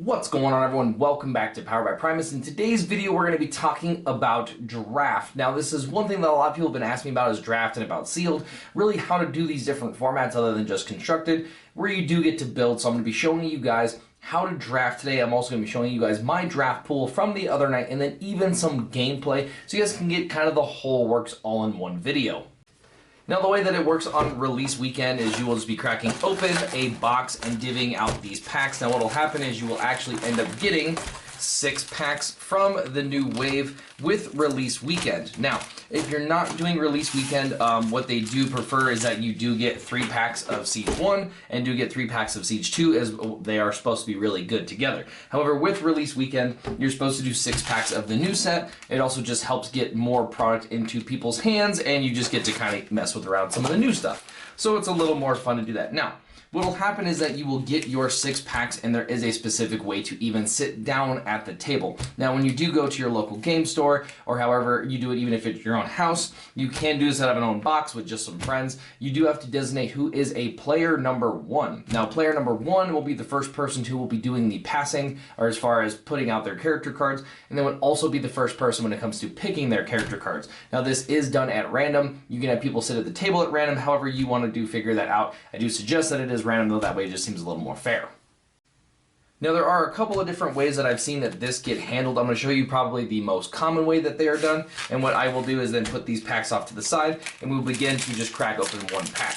What's going on, everyone? Welcome back to Powered by Primus. In today's video, we're going to be talking about draft. Now, this is one thing that a lot of people have been asking me about is draft and about sealed. Really, how to do these different formats other than just constructed, where you do get to build. So I'm going to be showing you guys how to draft today. I'm also going to be showing you guys my draft pool from the other night, and then even some gameplay, so you guys can get kind of the whole works all in one video. Now, the way that it works on release weekend is you will just be cracking open a box and divvying out these packs. Now, what will happen is you will actually end up getting 6 packs from the new wave with release weekend. Now, if you're not doing release weekend, what they do prefer is that you do get 3 packs of Siege 1 and do get 3 packs of Siege 2, as they are supposed to be really good together. However, with release weekend, you're supposed to do 6 packs of the new set. It also just helps get more product into people's hands, and you just get to kind of mess with around some of the new stuff. So it's a little more fun to do that. Now, what will happen is that you will get your 6 packs, and there is a specific way to even sit down at the table. Now, when you do go to your local game store, or however you do it, even if it's your own house, you can do this out of an own box with just some friends. You do have to designate who is a player number 1. Now, player number 1 will be the first person who will be doing the passing, or as far as putting out their character cards, and then would also be the first person when it comes to picking their character cards. Now, this is done at random. You can have people sit at the table at random, however you want to do figure that out. I do suggest that it is random, though, that way it just seems a little more fair. Now, there are a couple of different ways that I've seen that this get handled. I'm going to show you probably the most common way that they are done, and what I will do is then put these packs off to the side, and we'll begin to just crack open one pack.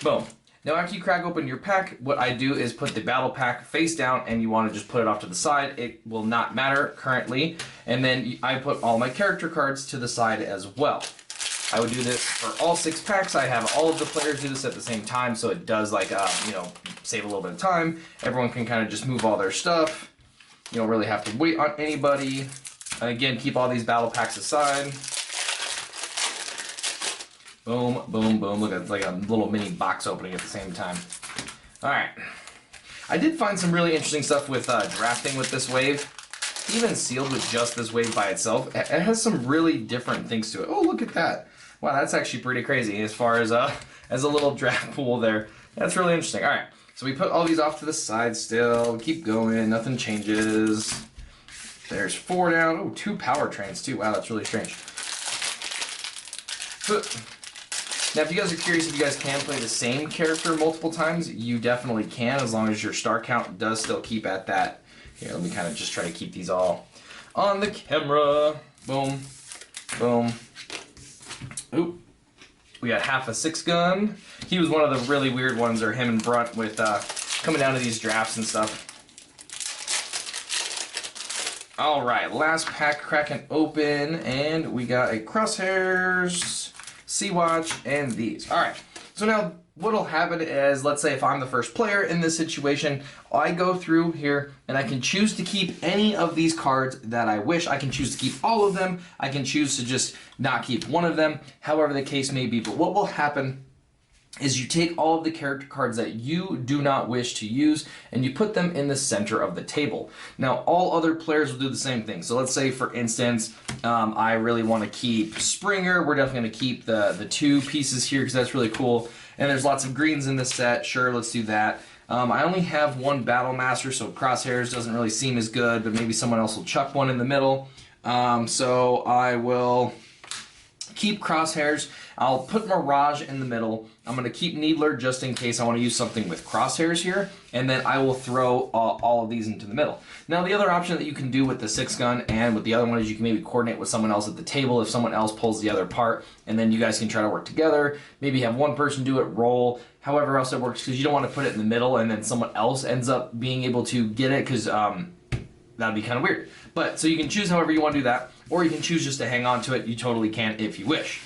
Boom. Now, after you crack open your pack, what I do is put the battle pack face down, and you want to just put it off to the side. It will not matter currently, and then I put all my character cards to the side as well. I would do this for all 6 packs. I have all of the players do this at the same time, so it does, like, save a little bit of time. Everyone can kind of just move all their stuff. You don't really have to wait on anybody. And again, keep all these battle packs aside. Boom, boom, boom. Look, it's like a little mini box opening at the same time. All right. I did find some really interesting stuff with drafting with this wave. Even sealed with just this wave by itself, it has some really different things to it. Oh, look at that. Wow, that's actually pretty crazy as far as a little draft pool there. That's really interesting. All right, so we put all these off to the side still. Keep going, nothing changes. There's 4 down. Oh, 2 power trains too. Wow, that's really strange. Now, if you guys are curious if you guys can play the same character multiple times, you definitely can, as long as your star count does still keep at that. Here, let me kind of just try to keep these all on the camera. Boom, boom. Oop. We got half a 6-gun. He was one of the really weird ones, or him and Brunt, with coming down to these drafts and stuff. All right, last pack cracking open, and we got a Crosshairs, Sea-Watch, and these. All right, so now what'll happen is, let's say if I'm the first player in this situation, I go through here and I can choose to keep any of these cards that I wish. I can choose to keep all of them. I can choose to just not keep one of them, however the case may be. But what will happen is you take all of the character cards that you do not wish to use and you put them in the center of the table. Now, all other players will do the same thing. So let's say, for instance, I really want to keep Springer. We're definitely going to keep the 2 pieces here because that's really cool. And there's lots of greens in this set. Sure, let's do that. I only have 1 Battle Master, so Crosshairs doesn't really seem as good, but maybe someone else will chuck one in the middle. So I will keep Crosshairs. I'll put Mirage in the middle. I'm going to keep Needler just in case I want to use something with Crosshairs here, and then I will throw all of these into the middle. Now, the other option that you can do with the 6-gun and with the other one is you can maybe coordinate with someone else at the table if someone else pulls the other part, and then you guys can try to work together. Maybe have one person do it, roll, however else it works, because you don't want to put it in the middle and then someone else ends up being able to get it, because that'd be kind of weird. But so you can choose however you want to do that, or you can choose just to hang on to it. You totally can if you wish.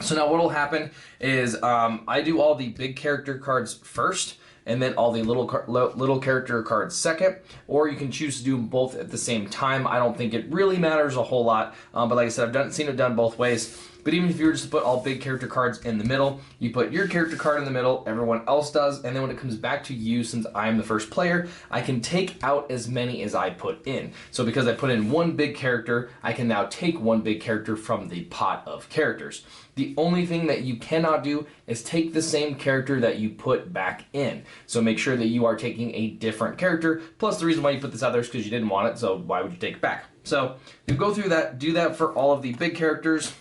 So now what will happen is I do all the big character cards first, and then all the little character cards second, or you can choose to do them both at the same time. I don't think it really matters a whole lot, but like I said, I've seen it done both ways. But even if you were just to put all big character cards in the middle, you put your character card in the middle, everyone else does, and then when it comes back to you, since I am the first player, I can take out as many as I put in. So because I put in one big character, I can now take one big character from the pot of characters. The only thing that you cannot do is take the same character that you put back in. So make sure that you are taking a different character. Plus the reason why you put this out there is because you didn't want it, so why would you take it back? So you go through that, do that for all of the big characters,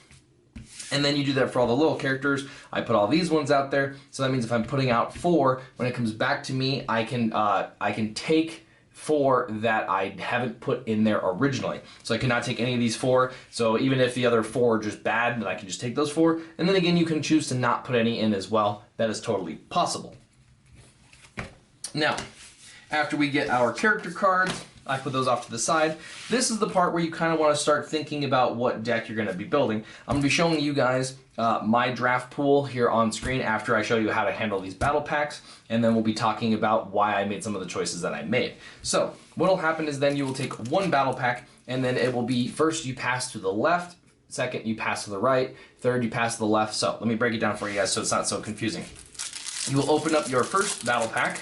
and then you do that for all the little characters. I put all these ones out there, so that means if I'm putting out 4, when it comes back to me, I can take 4 that I haven't put in there originally. So I cannot take any of these 4. So even if the other 4 are just bad, then I can just take those 4. And then again, you can choose to not put any in as well. That is totally possible. Now, after we get our character cards, I put those off to the side. This is the part where you kind of want to start thinking about what deck you're going to be building. I'm going to be showing you guys my draft pool here on screen after I show you how to handle these battle packs, and then we'll be talking about why I made some of the choices that I made. So what will happen is then you will take one battle pack, and then it will be first you pass to the left, second you pass to the right, third you pass to the left. So let me break it down for you guys so it's not so confusing. You will open up your first battle pack.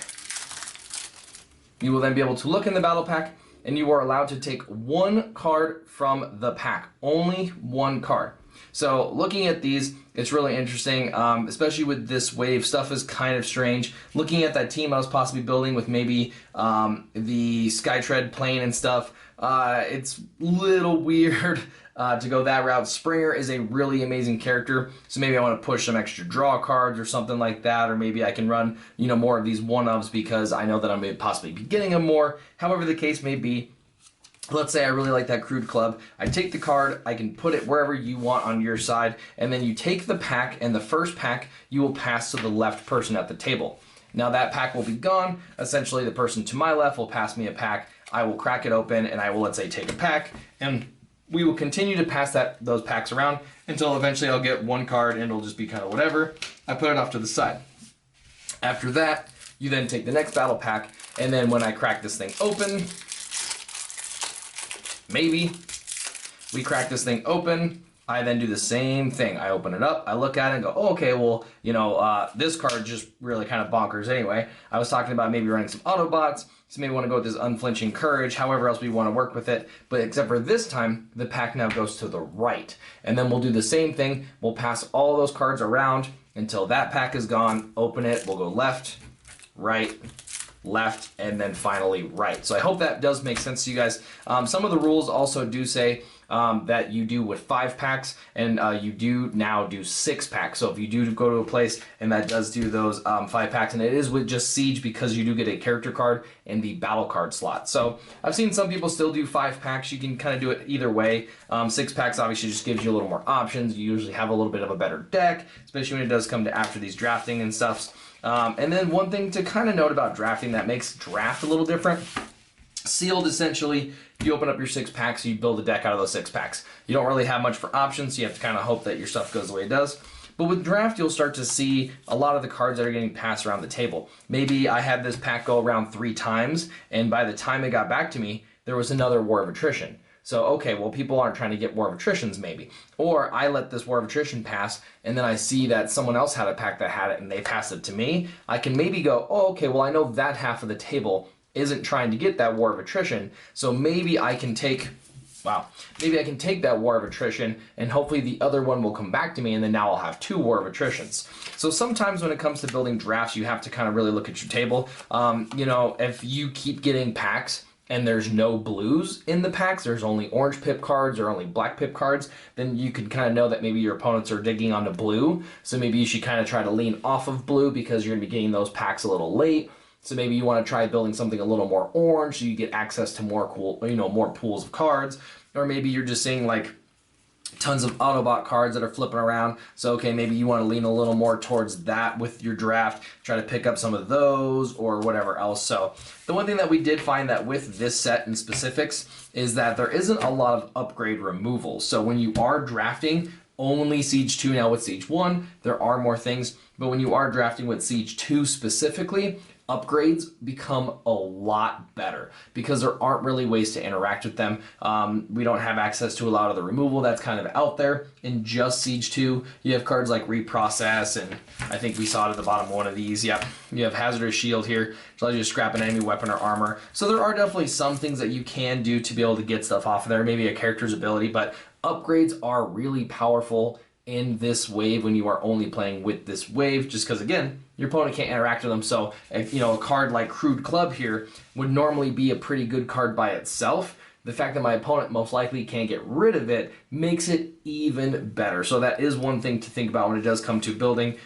You will then be able to look in the battle pack, and you are allowed to take one card from the pack. Only one card. So looking at these, it's really interesting, especially with this wave. Stuff is kind of strange. Looking at that team I was possibly building with maybe the Skytread plane and stuff, it's a little weird to go that route. Springer is a really amazing character, so maybe I want to push some extra draw cards or something like that, or maybe I can run, you know, more of these one-ofs because I know that I'm going to possibly be getting them more. However the case may be, let's say I really like that Crude Club. I take the card, I can put it wherever you want on your side, and then you take the pack, and the first pack you will pass to the left person at the table. Now that pack will be gone. Essentially the person to my left will pass me a pack. I will crack it open, and I will, let's say, take a pack, and we will continue to pass those packs around until eventually I'll get one card and it'll just be kind of whatever. I put it off to the side. After that, you then take the next battle pack, and then when I crack this thing open, maybe we crack this thing open, I then do the same thing. I open it up, I look at it and go, oh, okay, well, you know, this card just really kind of bonkers anyway. I was talking about maybe running some Autobots, so maybe want to go with this Unflinching Courage, however else we want to work with it. But except for this time, the pack now goes to the right. And then we'll do the same thing. We'll pass all those cards around until that pack is gone, open it, we'll go left, right, left, and then finally right. So I hope that does make sense to you guys. Some of the rules also do say that you do with 5 packs, and you do now do 6 packs. So if you do go to a place and that does do those 5 packs, and it is with just Siege because you do get a character card in the battle card slot. So I've seen some people still do 5 packs. You can kind of do it either way. 6 packs obviously just gives you a little more options. You usually have a little bit of a better deck, especially when it does come to after these drafting and stuff. And then one thing to kind of note about drafting that makes draft a little different. Sealed, essentially, you open up your 6 packs, you build a deck out of those 6 packs. You don't really have much for options, so you have to kind of hope that your stuff goes the way it does. But with draft, you'll start to see a lot of the cards that are getting passed around the table. Maybe I had this pack go around 3 times, and by the time it got back to me, there was another War of Attrition. So, okay, well, people aren't trying to get War of Attritions, maybe. Or I let this War of Attrition pass, and then I see that someone else had a pack that had it, and they passed it to me. I can maybe go, oh, okay, well, I know that half of the table isn't trying to get that War of Attrition, so maybe I can take, maybe I can take that War of Attrition, and hopefully the other one will come back to me, and then now I'll have 2 War of Attritions. So sometimes when it comes to building drafts, you have to kind of really look at your table. You know, if you keep getting packs, and there's no blues in the packs, there's only orange pip cards or only black pip cards, then you can kind of know that maybe your opponents are digging onto blue, so maybe you should kind of try to lean off of blue because you're going to be getting those packs a little late. So maybe you want to try building something a little more orange so you get access to more cool, you know, more pools of cards. Or maybe you're just seeing like tons of Autobot cards that are flipping around. So okay, maybe you want to lean a little more towards that with your draft, try to pick up some of those or whatever else. So the one thing that we did find that with this set in specifics is that there isn't a lot of upgrade removal. So when you are drafting only Siege 2 now with Siege 1, there are more things. But when you are drafting with Siege 2 specifically, upgrades become a lot better because there aren't really ways to interact with them. We don't have access to a lot of the removal that's kind of out there. In just Siege 2, you have cards like Reprocess, and I think we saw it at the bottom of one of these. Yep, you have Hazardous Shield here, which allows you to scrap an enemy weapon or armor. So there are definitely some things that you can do to be able to get stuff off of there, maybe a character's ability, but upgrades are really powerful in this wave when you are only playing with this wave, just because, again, your opponent can't interact with them. So, a card like Crude Club here would normally be a pretty good card by itself. The fact that my opponent most likely can't get rid of it makes it even better. So that is one thing to think about when it does come to building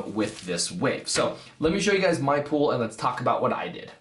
with this wave. So let me show you guys my pool, and let's talk about what I did.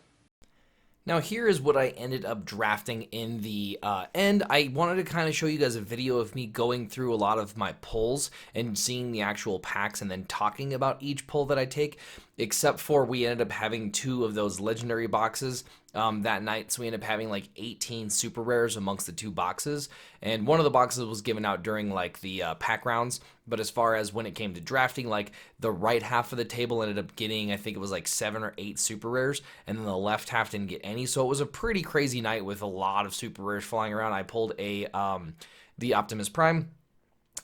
Now here is what I ended up drafting in the end. I wanted to kind of show you guys a video of me going through a lot of my pulls and seeing the actual packs and then talking about each pull that I take, except for we ended up having 2 of those legendary boxes that night. So we ended up having like 18 super rares amongst the 2 boxes. And one of the boxes was given out during like the pack rounds. But as far as when it came to drafting, like the right half of the table ended up getting, I think it was like 7 or 8 super rares, and then the left half didn't get any. So it was a pretty crazy night with a lot of super rares flying around. I pulled the Optimus Prime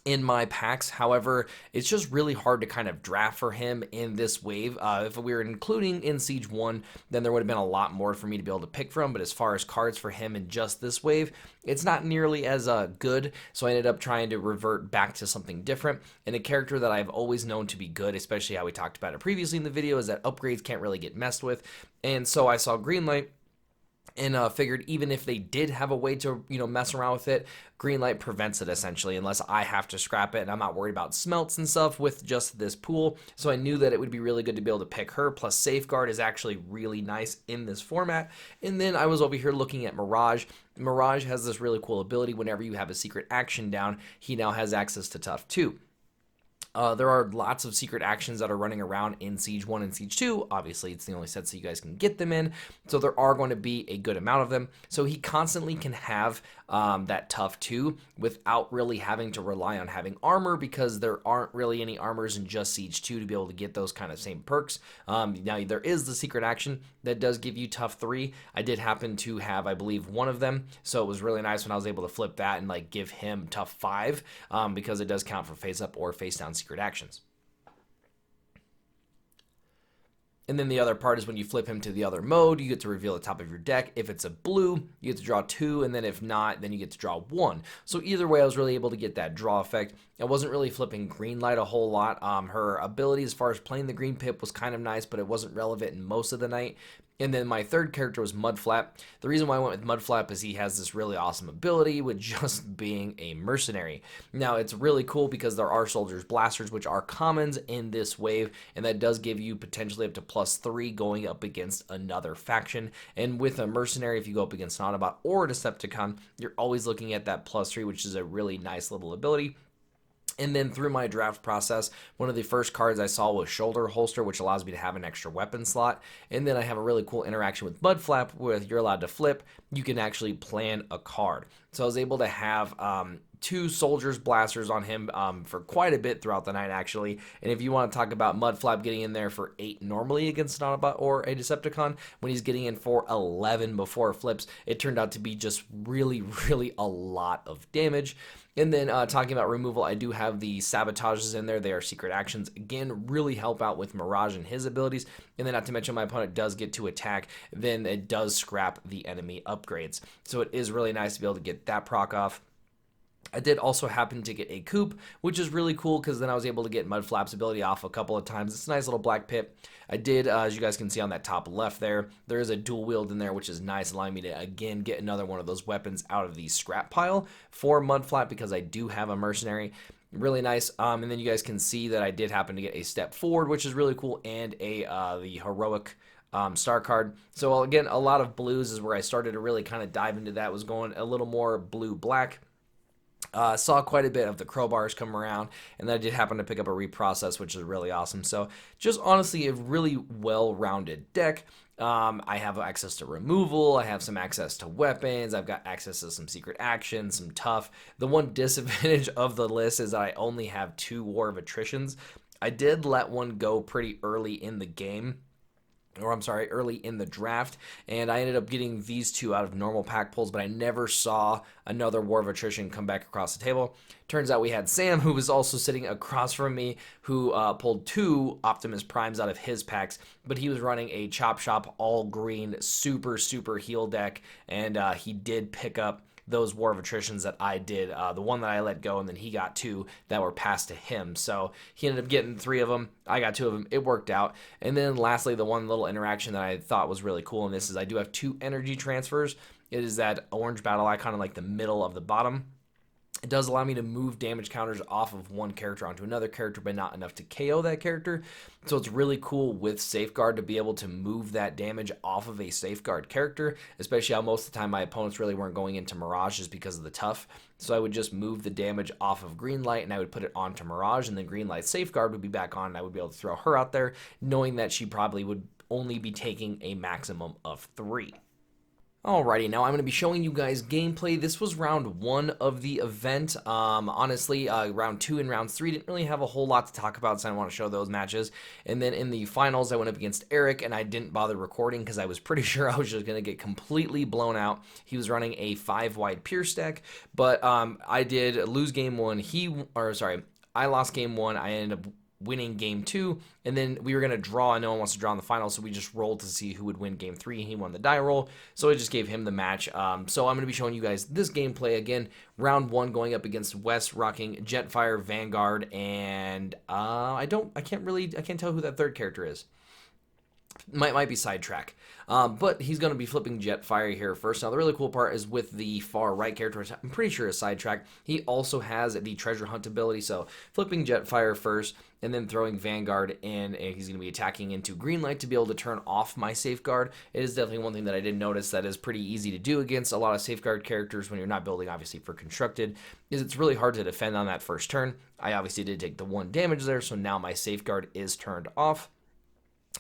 in my packs. However, it's just really hard to kind of draft for him in this wave. If we were including in Siege 1, then there would have been a lot more for me to be able to pick from, but as far as cards for him in just this wave, it's not nearly as good, so I ended up trying to revert back to something different, and a character that I've always known to be good, especially how we talked about it previously in the video, is that upgrades can't really get messed with, and so I saw Greenlight, and figured even if they did have a way to, mess around with it, Greenlight prevents it essentially, unless I have to scrap it, and I'm not worried about smelts and stuff with just this pool. So I knew that it would be really good to be able to pick her, plus Safeguard is actually really nice in this format. And then I was over here looking at Mirage. Mirage has this really cool ability. Whenever you have a secret action down, he now has access to Tough 2. There are lots of secret actions that are running around in Siege 1 and Siege 2. Obviously, it's the only sets that you guys can get them in, so there are going to be a good amount of them. So he constantly can have that Tough 2 without really having to rely on having armor, because there aren't really any armors in just Siege 2 to be able to get those kind of same perks. Now, there is the secret action that does give you Tough 3. I did happen to have, I believe, one of them, so it was really nice when I was able to flip that and like give him Tough 5, because it does count for face up or face down secret actions. And then the other part is when you flip him to the other mode, you get to reveal the top of your deck. If it's a blue, you get to draw 2, and then if not, then you get to draw 1. So either way, I was really able to get that draw effect. I wasn't really flipping Greenlight a whole lot. Her ability as far as playing the green pip was kind of nice, but it wasn't relevant in most of the night. And then my third character was Mudflap. The reason why I went with Mudflap is he has this really awesome ability with just being a mercenary. Now, it's really cool because there are Soldiers Blasters, which are commons in this wave, and that does give you potentially up to +3 going up against another faction. And with a mercenary, if you go up against an Autobot or a Decepticon, you're always looking at that +3, which is a really nice little ability. And then through my draft process, one of the first cards I saw was Shoulder Holster, which allows me to have an extra weapon slot. And then I have a really cool interaction with Mudflap where you're allowed to flip. You can actually plan a card. So I was able to have 2 Soldiers Blasters on him for quite a bit throughout the night, actually. And if you want to talk about Mudflap getting in there for 8 normally against an Autobot or a Decepticon, when he's getting in for 11 before flips, it turned out to be just really, really a lot of damage. And then talking about removal, I do have the Sabotages in there. They are secret actions. Again, really help out with Mirage and his abilities. And then not to mention my opponent does get to attack, then it does scrap the enemy upgrades. So it is really nice to be able to get that proc off. I did also happen to get a Coop, which is really cool because then I was able to get Mudflap's ability off a couple of times. It's a nice little black pit. I did, as you guys can see on that top left there is a dual wield in there, which is nice, allowing me to, again, get another one of those weapons out of the scrap pile for Mudflap because I do have a mercenary. Really nice. And then you guys can see that I did happen to get a Step Forward, which is really cool, and the Heroic star card. So again, a lot of blues is where I started to really kind of dive into that. Was going a little more blue-black. Saw quite a bit of the crowbars come around, and then I did happen to pick up a Reprocess, which is really awesome. So just honestly a really well-rounded deck. I have access to removal, I have some access to weapons, I've got access to some secret actions, some tough. The one disadvantage of the list is that I only have 2 War of Attritions. I did let one go pretty early in the game, or I'm sorry, early in the draft, and I ended up getting these two out of normal pack pulls, but I never saw another War of Attrition come back across the table. Turns out we had Sam, who was also sitting across from me, who pulled two Optimus Primes out of his packs, but he was running a Chop Shop all green, super, super heal deck, and he did pick up those War of Attritions that I did. The one that I let go, and then he got two that were passed to him. So he ended up getting three of them. I got two of them. It worked out. And then lastly, the one little interaction that I thought was really cool in this is I do have two energy transfers. It is that orange battle icon in like the middle of the bottom. It does allow me to move damage counters off of one character onto another character, but not enough to KO that character. So it's really cool with Safeguard to be able to move that damage off of a Safeguard character, especially how most of the time my opponents really weren't going into Mirage just because of the tough. So I would just move the damage off of Greenlight and I would put it onto Mirage, and then Greenlight Safeguard would be back on and I would be able to throw her out there, knowing that she probably would only be taking a maximum of 3. Alrighty, now I'm going to be showing you guys gameplay. This was round 1 of the event. Honestly, round 2 and round 3 didn't really have a whole lot to talk about, so I want to show those matches. And then in the finals, I went up against Eric, and I didn't bother recording because I was pretty sure I was just going to get completely blown out. He was running a 5-wide Pierce deck, but I did lose game 1. I lost game 1. I ended up winning game 2, and then we were going to draw, and no one wants to draw in the final, so we just rolled to see who would win game 3. He won the die roll, so I just gave him the match. So I'm going to be showing you guys this gameplay again. Round 1 going up against Wes, rocking Jetfire, Vanguard, and I can't tell who that third character is. Might be Sidetrack. But he's going to be flipping Jetfire here first. Now, the really cool part is with the far right character, which I'm pretty sure is Sidetrack. He also has the Treasure Hunt ability, so flipping Jetfire first, and then throwing Vanguard in, and he's going to be attacking into Greenlight to be able to turn off my Safeguard. It is definitely one thing that I did notice that is pretty easy to do against a lot of Safeguard characters when you're not building, obviously, for Constructed, is it's really hard to defend on that first turn. I obviously did take the 1 damage there, so now my Safeguard is turned off.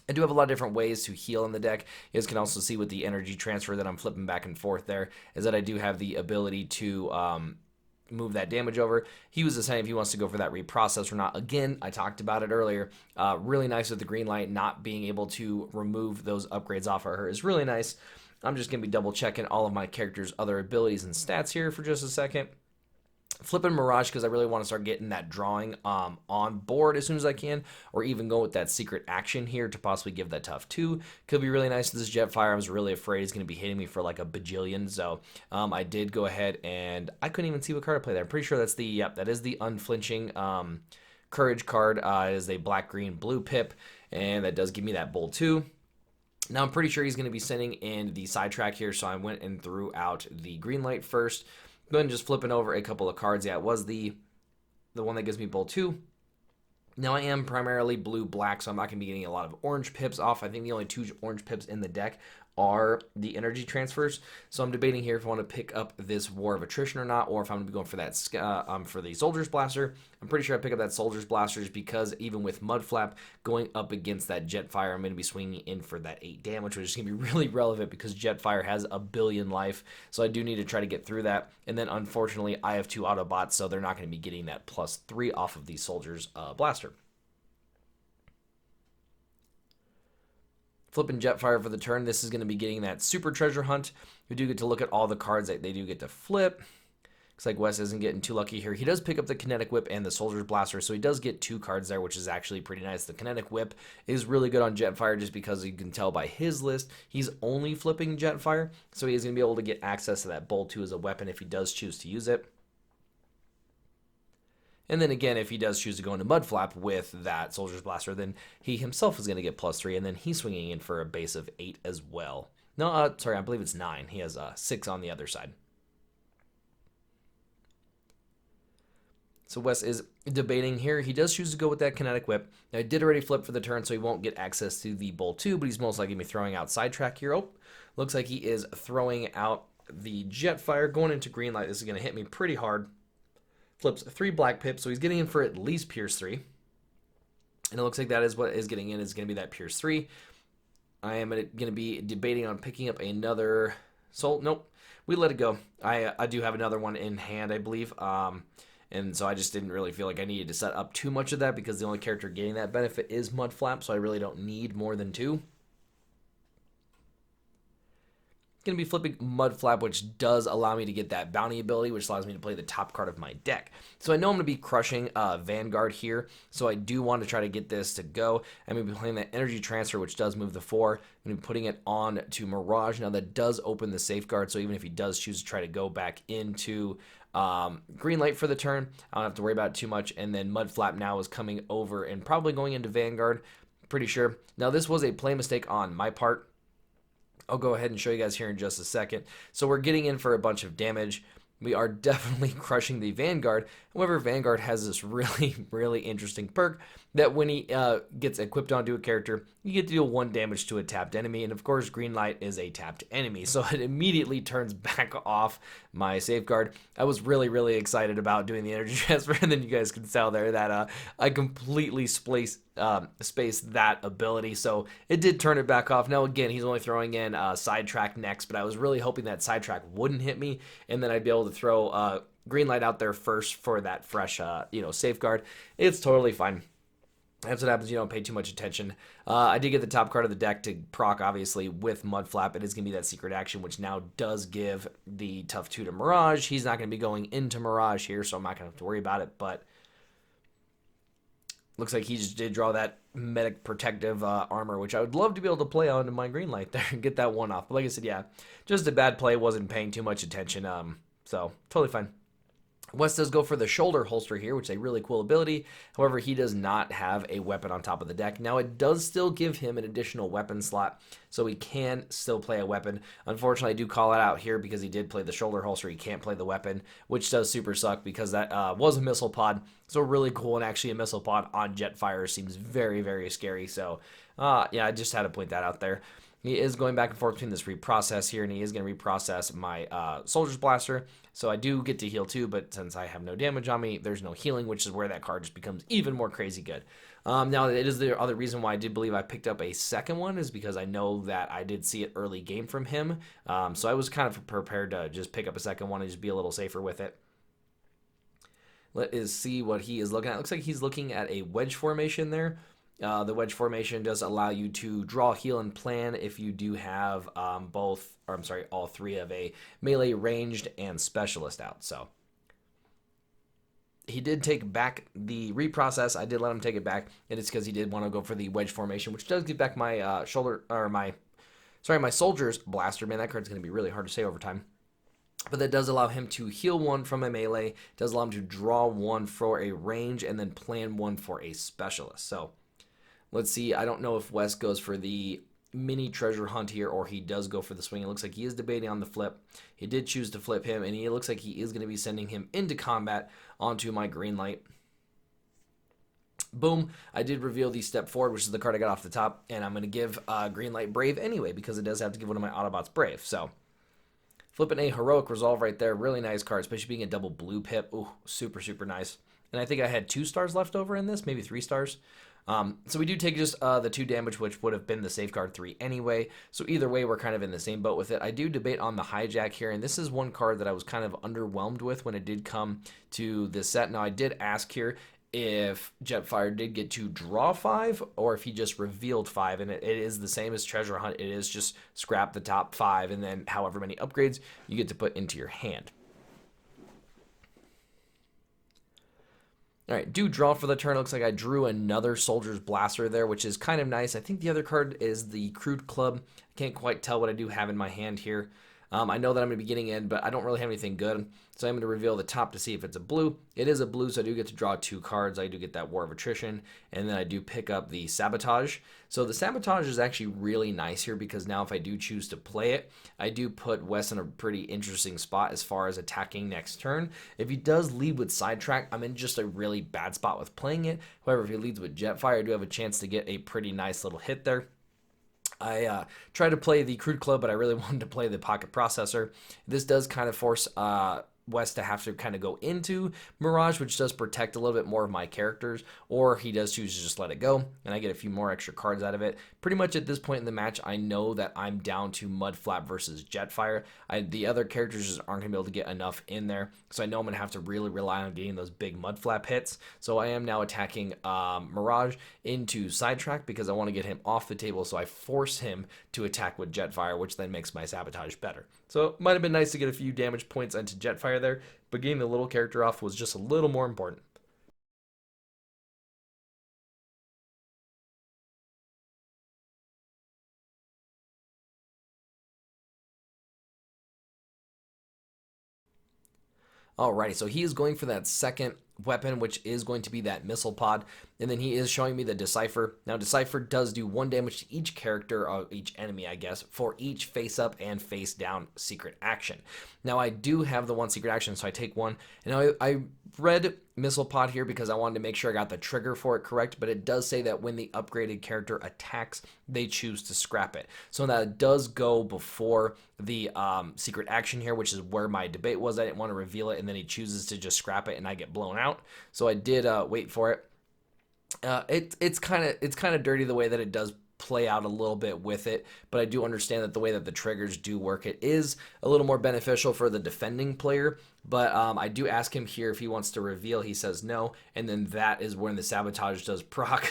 I do have a lot of different ways to heal in the deck. You guys can also see with the energy transfer that I'm flipping back and forth there, is that I do have the ability to move that damage over. He was deciding if he wants to go for that reprocess or not. Again, I talked about it earlier. Really nice with the green light, not being able to remove those upgrades off of her is really nice. I'm just going to be double checking all of my character's other abilities and stats here for just a second. Flipping Mirage because I really want to start getting that drawing on board as soon as I can, or even go with that secret action here to possibly give that tough 2. Could be really nice with this Jetfire. I was really afraid he's going to be hitting me for like a bajillion, so I did go ahead and I couldn't even see what card I played there. I'm pretty sure that's that is the unflinching Courage card. It is a black, green, blue pip, and that does give me that Bull 2. Now I'm pretty sure he's going to be sending in the Sidetrack here, so I went and threw out the green light first. Go ahead and just flipping over a couple of cards. Yeah, it was the one that gives me Bull 2. Now I am primarily blue-black, so I'm not going to be getting a lot of orange pips off. I think the only 2 orange pips in the deck are the energy transfers. So I'm debating here if I want to pick up this War of Attrition or not, or if I'm going to be going for that for the Soldier's Blaster. I'm pretty sure I pick up that Soldier's Blaster because even with Mudflap going up against that Jetfire, I'm going to be swinging in for that 8 damage, which is going to be really relevant because Jetfire has a billion life. So I do need to try to get through that. And then unfortunately, I have 2 Autobots, so they're not going to be getting that +3 off of the Soldier's Blaster. Flipping Jetfire for the turn. This is going to be getting that Super Treasure Hunt. We do get to look at all the cards that they do get to flip. Looks like Wes isn't getting too lucky here. He does pick up the Kinetic Whip and the Soldier's Blaster, so he does get 2 cards there, which is actually pretty nice. The Kinetic Whip is really good on Jetfire just because you can tell by his list he's only flipping Jetfire, so he is going to be able to get access to that Bull 2 as a weapon if he does choose to use it. And then again, if he does choose to go into Mudflap with that Soldier's Blaster, then he himself is going to get +3, and then he's swinging in for a base of 8 as well. No, sorry, I believe it's 9. He has 6 on the other side. So Wes is debating here. He does choose to go with that Kinetic Whip. Now, I did already flip for the turn, so he won't get access to the Bull 2, but he's most likely going to be throwing out Sidetrack here. Oh, looks like he is throwing out the Jetfire, going into Greenlight. This is going to hit me pretty hard. Flips 3 black pips, so he's getting in for at least Pierce 3. And it looks like that is what is getting in, is going to be that Pierce 3. I am going to be debating on picking up another Soul. Nope, we let it go. I do have another one in hand, I believe. And so I just didn't really feel like I needed to set up too much of that because the only character getting that benefit is Mudflap, so I really don't need more than 2. going to be flipping Mudflap, which does allow me to get that bounty ability, which allows me to play the top card of my deck. So I know I'm going to be crushing Vanguard here, so I do want to try to get this to go. I'm going to be playing that Energy Transfer, which does move the 4. I'm going to be putting it on to Mirage. Now that does open the safeguard, so even if he does choose to try to go back into green light for the turn, I don't have to worry about it too much. And then Mudflap now is coming over and probably going into Vanguard, pretty sure. Now this was a play mistake on my part. I'll go ahead and show you guys here in just a second. So we're getting in for a bunch of damage. We are definitely crushing the Vanguard. However, Vanguard has this really, really interesting perk that when he gets equipped onto a character, you get to deal 1 damage to a tapped enemy. And of course, green light is a tapped enemy, so it immediately turns back off my safeguard. I was really, really excited about doing the energy transfer, and then you guys can tell there that I completely spaced that ability, so it did turn it back off. Now again, he's only throwing in sidetrack next, but I was really hoping that sidetrack wouldn't hit me, and then I'd be able to throw green light out there first for that fresh safeguard. It's totally fine. That's what happens. You don't pay too much attention. I did get the top card of the deck to proc, obviously, with Mudflap. It is going to be that secret action, which now does give the tough 2 to Mirage. He's not going to be going into Mirage here, so I'm not going to have to worry about it, but looks like he just did draw that medic protective armor, which I would love to be able to play onto my green light there and get that 1 off. But like I said, yeah, just a bad play. Wasn't paying too much attention, so totally fine. Wes does go for the shoulder holster here, which is a really cool ability. However, he does not have a weapon on top of the deck. Now, it does still give him an additional weapon slot, so he can still play a weapon. Unfortunately, I do call it out here because he did play the shoulder holster. He can't play the weapon, which does super suck because that was a missile pod. So really cool, and actually a missile pod on Jetfire seems very, very scary. So, yeah, I just had to point that out there. He is going back and forth between this reprocess here, and he is going to reprocess my Soldier's Blaster. So I do get to heal too, but since I have no damage on me, there's no healing, which is where that card just becomes even more crazy good. Now, it is the other reason why I did believe I picked up a second one is because I know that I did see it early game from him. So I was kind of prepared to just pick up a second one and just be a little safer with it. Let us see what he is looking at. Looks like he's looking at a wedge formation there. The wedge formation does allow you to draw, heal, and plan if you do have all 3 of a melee, ranged, and specialist out. So he did take back the reprocess. I did let him take it back, and it's because he did want to go for the wedge formation, which does give back my my Soldier's Blaster. Man, that card's going to be really hard to say over time. But that does allow him to heal 1 from a melee, does allow him to draw 1 for a range, and then plan 1 for a specialist. So let's see. I don't know if Wes goes for the mini treasure hunt here or he does go for the swing. It looks like he is debating on the flip. He did choose to flip him, and it looks like he is going to be sending him into combat onto my green light. Boom. I did reveal the step forward, which is the card I got off the top, and I'm going to give green light Brave anyway because it does have to give one of my Autobots Brave. So flipping a Heroic Resolve right there. Really nice card, especially being a double blue pip. Ooh, super, super nice. And I think I had 2 stars left over in this, maybe 3 stars. So we do take just the 2 damage, which would have been the safeguard 3 anyway. So either way, we're kind of in the same boat with it. I do debate on the hijack here, and this is one card that I was kind of underwhelmed with when it did come to this set. Now, I did ask here if Jetfire did get to draw 5 or if he just revealed 5, and it is the same as Treasure Hunt. It is just scrap the top 5, and then however many upgrades you get to put into your hand. All right, do draw for the turn. Looks like I drew another Soldier's Blaster there, which is kind of nice. I think the other card is the Crude Club. I can't quite tell what I do have in my hand here. I know that I'm going to be getting in, but I don't really have anything good. So I'm going to reveal the top to see if it's a blue. It is a blue, so I do get to draw 2 cards. I do get that War of Attrition, and then I do pick up the Sabotage. So the Sabotage is actually really nice here because now if I do choose to play it, I do put Wes in a pretty interesting spot as far as attacking next turn. If he does lead with Sidetrack, I'm in just a really bad spot with playing it. However, if he leads with Jetfire, I do have a chance to get a pretty nice little hit there. I tried to play the Crude Club, but I really wanted to play the Pocket Processor. This does kind of force West to have to kind of go into Mirage, which does protect a little bit more of my characters, or he does choose to just let it go, and I get a few more extra cards out of it. Pretty much at this point in the match, I know that I'm down to Mudflap versus Jetfire. The other characters just aren't going to be able to get enough in there, so I know I'm going to have to really rely on getting those big Mudflap hits. So I am now attacking Mirage into Sidetrack because I want to get him off the table, so I force him to attack with Jetfire, which then makes my Sabotage better. So it might have been nice to get a few damage points into Jetfire there, but getting the little character off was just a little more important. Alrighty, so he is going for that second weapon, which is going to be that missile pod, and then he is showing me the Decipher. Now, Decipher does do 1 damage to each character, or each enemy, I guess, for each face-up and face-down secret action. Now, I do have the 1 secret action, so I take 1, and I read missile pod here because I wanted to make sure I got the trigger for it correct, but it does say that when the upgraded character attacks, they choose to scrap it. So that does go before the secret action here, which is where my debate was. I didn't want to reveal it, and then he chooses to just scrap it, and I get blown out. So I did wait for it. It's kind of dirty the way that it does play out a little bit with it, but I do understand that the way that the triggers do work, it is a little more beneficial for the defending player. But I do ask him here if he wants to reveal. He says no, and then that is when the Sabotage does proc,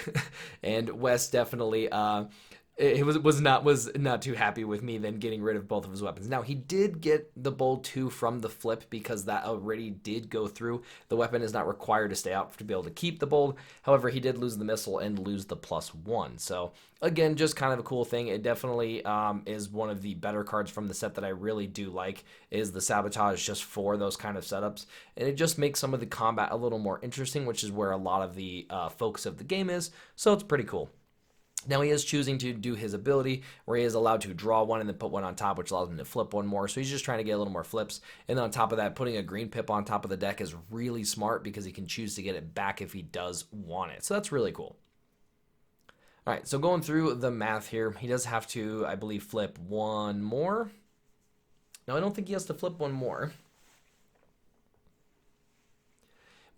and Wes definitely it was not too happy with me then getting rid of both of his weapons. Now, he did get the Bold 2 from the flip because that already did go through. The weapon is not required to stay out to be able to keep the Bold. However, he did lose the missile and lose the +1. So again, just kind of a cool thing. It definitely is one of the better cards from the set that I really do like, is the Sabotage just for those kind of setups. And it just makes some of the combat a little more interesting, which is where a lot of the focus of the game is. So it's pretty cool. Now he is choosing to do his ability where he is allowed to draw 1 and then put 1 on top, which allows him to flip 1 more. So he's just trying to get a little more flips. And then on top of that, putting a green pip on top of the deck is really smart because he can choose to get it back if he does want it. So that's really cool. All right, so going through the math here, he does have to, I believe, flip 1 more. No, I don't think he has to flip 1 more.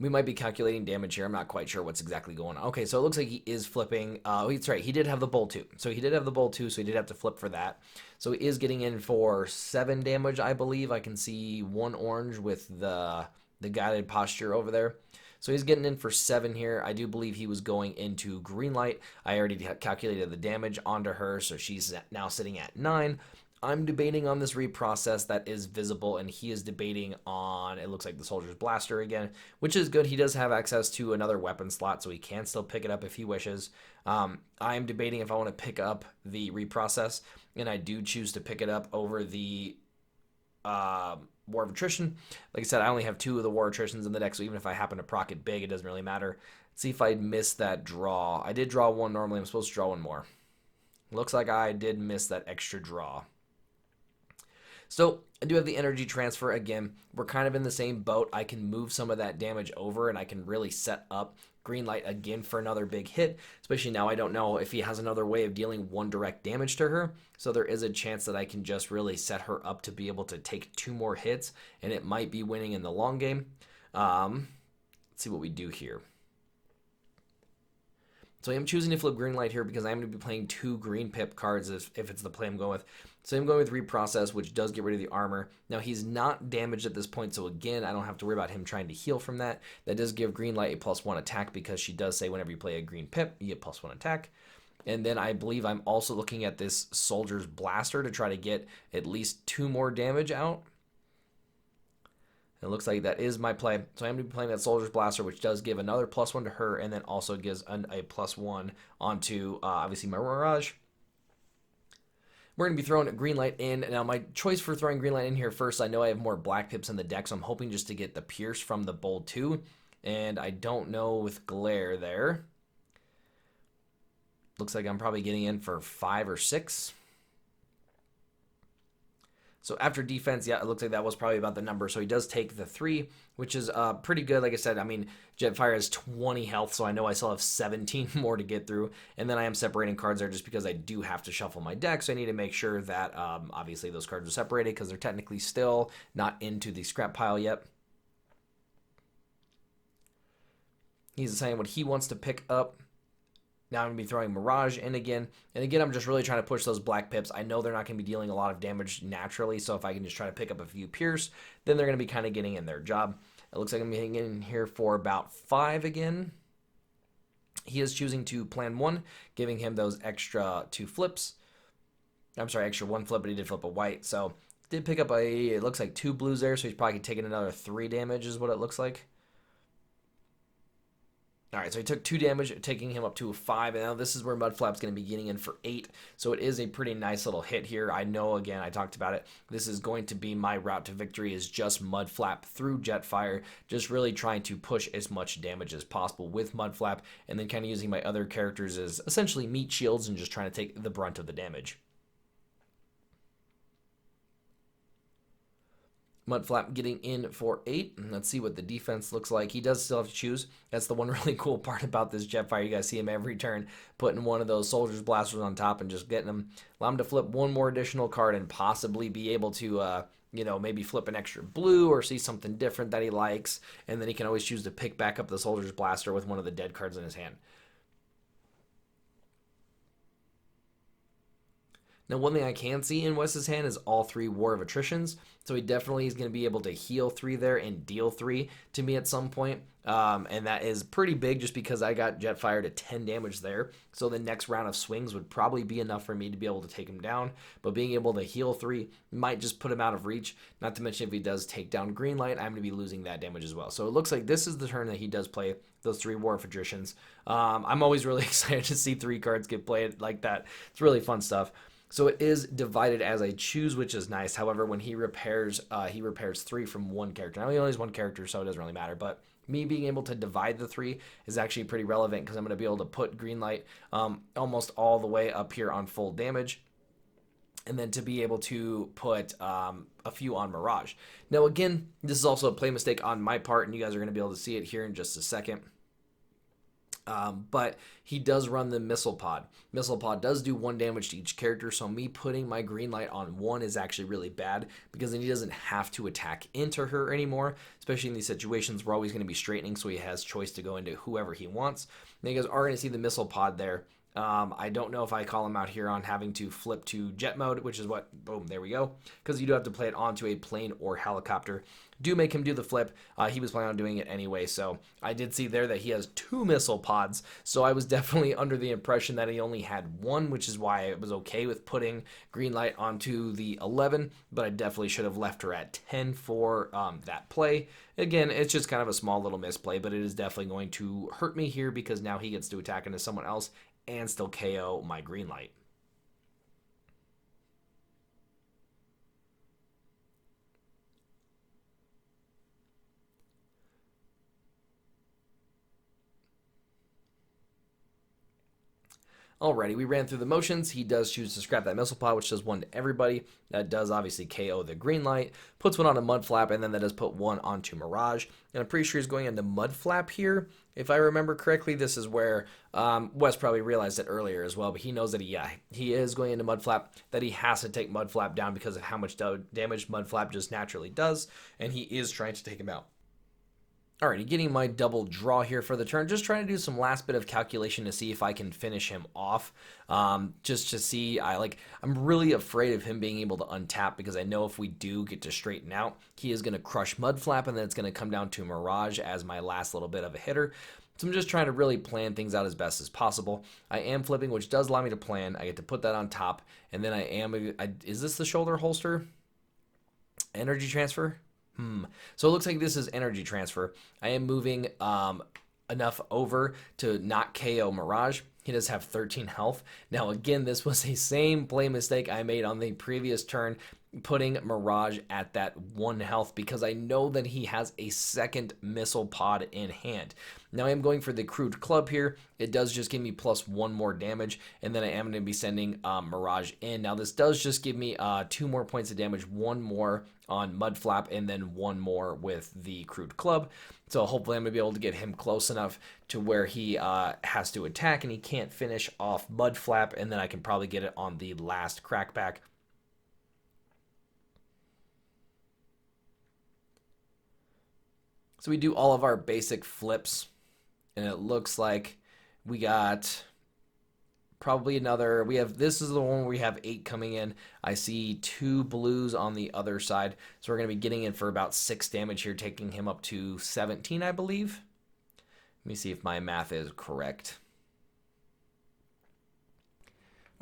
We might be calculating damage here. I'm not quite sure what's exactly going on. Okay, so it looks like he is flipping. That's right. He did have the Bolt 2. So he did have the Bolt 2, so he did have to flip for that. So he is getting in for 7 damage, I believe. I can see 1 orange with the guided posture over there. So he's getting in for 7 here. I do believe he was going into green light. I already calculated the damage onto her, so she's now sitting at 9. I'm debating on this reprocess that is visible, and he is debating on, it looks like the Soldier's Blaster again, which is good. He does have access to another weapon slot, so he can still pick it up if he wishes. I'm debating if I want to pick up the reprocess, and I do choose to pick it up over the War of Attrition. Like I said, I only have 2 of the War Attritions in the deck, so even if I happen to proc it big, it doesn't really matter. Let's see if I missed that draw. I did draw 1 normally. I'm supposed to draw 1 more. Looks like I did miss that extra draw. So I do have the energy transfer again. We're kind of in the same boat. I can move some of that damage over, and I can really set up green light again for another big hit, especially now I don't know if he has another way of dealing 1 direct damage to her. So there is a chance that I can just really set her up to be able to take 2 more hits, and it might be winning in the long game. Let's see what we do here. So I am choosing to flip green light here because I'm going to be playing 2 green pip cards if it's the play I'm going with. So I'm going with reprocess, which does get rid of the armor. Now he's not damaged at this point, so again, I don't have to worry about him trying to heal from that. That does give green light a +1 attack because she does say whenever you play a green pip, you get +1 attack. And then I believe I'm also looking at this Soldier's Blaster to try to get at least 2 more damage out. It looks like that is my play. So I'm going to be playing that Soldier's Blaster, which does give another +1 to her, and then also gives a +1 onto, obviously, my Mirage. We're going to be throwing a green light in. Now, my choice for throwing green light in here first, I know I have more black pips in the deck, so I'm hoping just to get the Pierce from the Bold 2. And I don't know with Glare there. Looks like I'm probably getting in for 5 or 6. So after defense, yeah, it looks like that was probably about the number. So he does take the 3, which is pretty good. Like I said, I mean, Jetfire has 20 health, so I know I still have 17 more to get through. And then I am separating cards there just because I do have to shuffle my deck. So I need to make sure that obviously those cards are separated because they're technically still not into the scrap pile yet. He's deciding what he wants to pick up. Now I'm going to be throwing Mirage in again. And again, I'm just really trying to push those black pips. I know they're not going to be dealing a lot of damage naturally, so if I can just try to pick up a few Pierce, then they're going to be kind of getting in their job. It looks like I'm getting in here for about 5 again. He is choosing to plan 1, giving him those extra 2 flips. I'm sorry, extra 1 flip, but he did flip a white. So did pick up it looks like 2 blues there, so he's probably taking another 3 damage is what it looks like. All right, so he took 2 damage, taking him up to a 5, and now this is where Mudflap's going to be getting in for 8, so it is a pretty nice little hit here. I know, again, I talked about it. This is going to be my route to victory is just Mudflap through Jetfire, just really trying to push as much damage as possible with Mudflap, and then kind of using my other characters as essentially meat shields and just trying to take the brunt of the damage. Mudflap getting in for 8. Let's see what the defense looks like. He does still have to choose. That's the one really cool part about this Jetfire. You guys see him every turn putting one of those Soldier's Blasters on top and just getting him. Allow him to flip one more additional card and possibly be able to, maybe flip an extra blue or see something different that he likes. And then he can always choose to pick back up the Soldier's Blaster with one of the dead cards in his hand. Now, one thing I can see in Wes's hand is all 3 War of Attritions, so he definitely is going to be able to heal 3 there and deal 3 to me at some point, and that is pretty big just because I got Jetfire to 10 damage there, so the next round of swings would probably be enough for me to be able to take him down, but being able to heal 3 might just put him out of reach, not to mention if he does take down Greenlight, I'm going to be losing that damage as well. So it looks like this is the turn that he does play those 3 War of Attritions. I'm always really excited to see 3 cards get played like that. It's really fun stuff. So it is divided as I choose, which is nice. However, when he repairs 3 from 1 character. Now he only has 1 character, so it doesn't really matter. But me being able to divide the 3 is actually pretty relevant because I'm going to be able to put Greenlight almost all the way up here on full damage. And then to be able to put a few on Mirage. Now, again, this is also a play mistake on my part, and you guys are going to be able to see it here in just a second. But he does run the Missile Pod. Missile Pod does do 1 damage to each character, so me putting my Greenlight on 1 is actually really bad because then he doesn't have to attack into her anymore, especially in these situations. We're always going to be straightening, so he has choice to go into whoever he wants. Now you guys are going to see the Missile Pod there. I don't know if I call him out here on having to flip to jet mode, which is what, boom, there we go. Because you do have to play it onto a plane or helicopter. Do make him do the flip. He was planning on doing it anyway, so I did see there that he has 2 missile pods, so I was definitely under the impression that he only had 1, which is why I was okay with putting Greenlight onto the 11, but I definitely should have left her at 10 for that play. Again, it's just kind of a small little misplay, but it is definitely going to hurt me here because now he gets to attack into someone else and still KO my Greenlight. Alrighty, we ran through the motions. He does choose to scrap that missile pod, which does 1 to everybody. That does obviously KO the Greenlight. Puts 1 on a Mudflap, and then that does put 1 onto Mirage. And I'm pretty sure he's going into Mudflap here. If I remember correctly, this is where Wes probably realized it earlier as well, but he knows that he is going into Mudflap, that he has to take Mudflap down because of how much damage Mudflap just naturally does, and he is trying to take him out. Alrighty, getting my double draw here for the turn. Just trying to do some last bit of calculation to see if I can finish him off. Just to see, I'm really afraid of him being able to untap because I know if we do get to straighten out, he is going to crush Mudflap and then it's going to come down to Mirage as my last little bit of a hitter. So I'm just trying to really plan things out as best as possible. I am flipping, which does allow me to plan. I get to put that on top, and then is this the shoulder holster? Energy transfer? So it looks like this is energy transfer. I am moving enough over to not KO Mirage. He does have 13 health. Now, again, this was the same play mistake I made on the previous turn. putting Mirage at that 1 health because I know that he has a second missile pod in hand. Now I am going for the crude club here. It does just give me +1 more damage, and then I am going to be sending Mirage in. Now this does just give me 2 more points of damage, 1 more on Mudflap, and then 1 more with the crude club. So hopefully I'm going to be able to get him close enough to where he has to attack and he can't finish off Mudflap, and then I can probably get it on the last crackback. So we do all of our basic flips, and it looks like we got probably another, this is the one where we have 8 coming in. I see 2 blues on the other side. So we're going to be getting in for about 6 damage here, taking him up to 17, I believe. Let me see if my math is correct.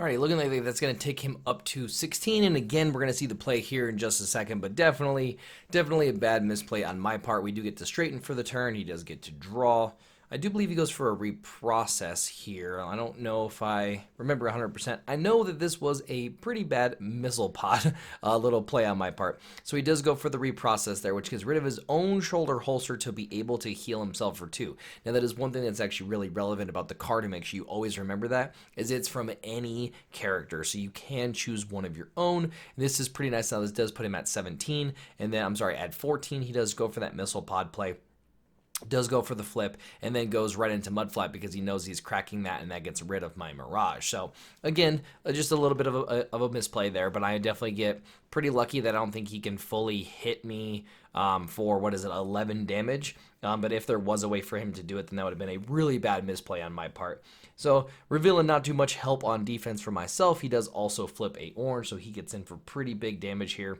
Alright, looking like that's going to take him up to 16, and again, we're going to see the play here in just a second, but definitely a bad misplay on my part. We do get to straighten for the turn. He does get to draw. I do believe he goes for a reprocess here. I don't know if I remember 100%. I know that this was a pretty bad missile pod, little play on my part. So he does go for the reprocess there, which gets rid of his own shoulder holster to be able to heal himself for 2. Now that is one thing that's actually really relevant about the card, to make sure you always remember that, is it's from any character. So you can choose one of your own. And this is pretty nice. Now this does put him at 17, and then, I'm sorry, at 14, he does go for that missile pod play. Does go for the flip, and then goes right into Mudflap because he knows he's cracking that, and that gets rid of my Mirage. So again, just a little bit of a misplay there, but I definitely get pretty lucky that I don't think he can fully hit me for, 11 damage. But if there was a way for him to do it, then that would have been a really bad misplay on my part. So revealing not too much help on defense for myself. He does also flip a orange, so he gets in for pretty big damage here,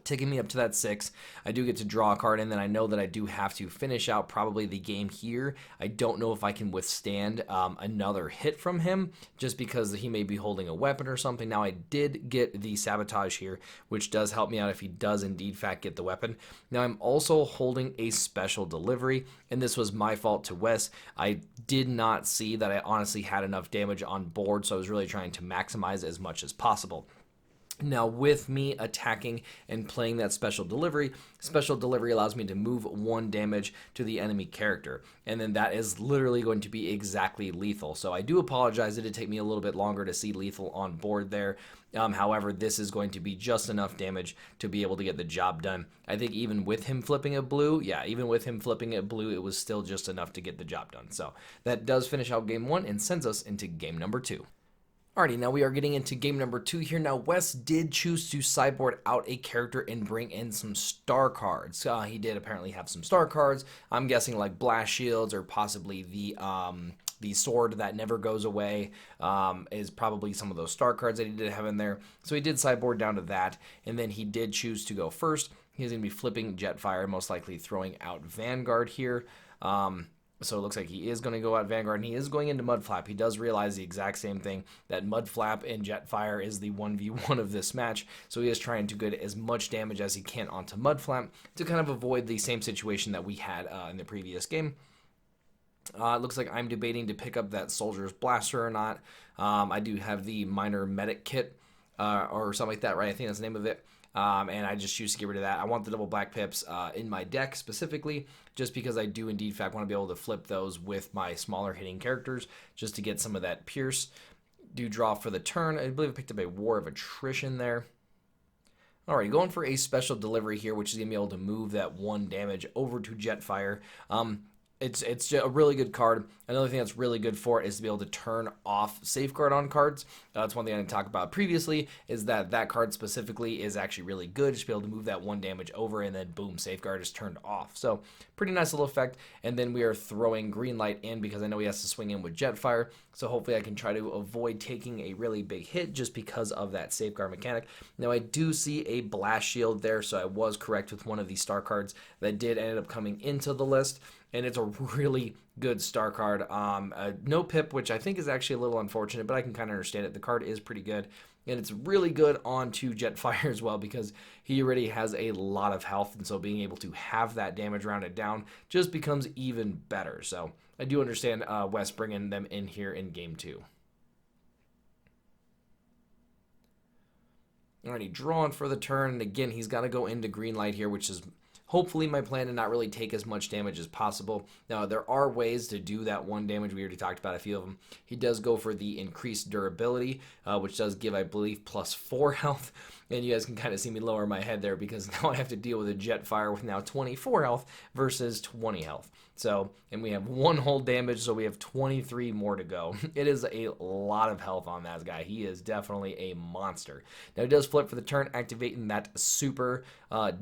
taking me up to that 6. I do get to draw a card, and then I know that I do have to finish out probably the game here. I don't know if I can withstand another hit from him, just because he may be holding a weapon or something. Now I did get the sabotage here, which does help me out if he does indeed fact get the weapon. Now I'm also holding a special delivery, and this was my fault to Wes. I did not see that I honestly had enough damage on board, so I was really trying to maximize as much as possible. Now, with me attacking and playing that special delivery allows me to move 1 damage to the enemy character, and then that is literally going to be exactly lethal. So I do apologize, it did take me a little bit longer to see lethal on board there. However, this is going to be just enough damage to be able to get the job done. I think even with him flipping a blue, it was still just enough to get the job done. So that does finish out game 1 and sends us into game number 2. Alrighty, now we are getting into game number 2 here. Now, Wes did choose to sideboard out a character and bring in some star cards. He did apparently have some star cards. I'm guessing like blast shields, or possibly the sword that never goes away is probably some of those star cards that he did have in there. So he did sideboard down to that, and then he did choose to go first. He's going to be flipping Jetfire, most likely throwing out Vanguard here. So it looks like he is going to go out Vanguard, and he is going into Mudflap. He does realize the exact same thing, that Mudflap and Jetfire is the 1v1 of this match. So he is trying to get as much damage as he can onto Mudflap to kind of avoid the same situation that we had in the previous game. It looks like I'm debating to pick up that Soldier's Blaster or not. I do have the Minor Medic Kit or something like that, right? I think that's the name of it. And I just choose to get rid of that. I want the double black pips in my deck specifically, just because I do indeed, in fact, want to be able to flip those with my smaller hitting characters, just to get some of that pierce. Do draw for the turn. I believe I picked up a War of Attrition there. Alright, going for a special delivery here, which is going to be able to move that 1 damage over to Jetfire. It's a really good card. Another thing that's really good for it is to be able to turn off Safeguard on cards. That's one thing I didn't talk about previously, is that card specifically is actually really good. Just be able to move that 1 damage over, and then boom, Safeguard is turned off. So pretty nice little effect. And then we are throwing Green Light in because I know he has to swing in with Jetfire. So hopefully I can try to avoid taking a really big hit just because of that Safeguard mechanic. Now I do see a Blast Shield there, so I was correct with one of these star cards that did end up coming into the list. And it's a really good star card. No pip, which I think is actually a little unfortunate, but I can kind of understand it. The card is pretty good, and it's really good onto Jetfire as well because he already has a lot of health, and so being able to have that damage rounded down just becomes even better. So I do understand Wes bringing them in here in game 2. Already drawn for the turn, and again, he's got to go into green light here, which is hopefully my plan to not really take as much damage as possible. Now, there are ways to do that 1 damage. We already talked about a few of them. He does go for the increased durability, which does give, I believe, +4 health. And you guys can kind of see me lower my head there because now I have to deal with a Jetfire with now 24 health versus 20 health. So, and we have 1 whole damage, so we have 23 more to go. It is a lot of health on that guy. He is definitely a monster. Now, he does flip for the turn, activating that super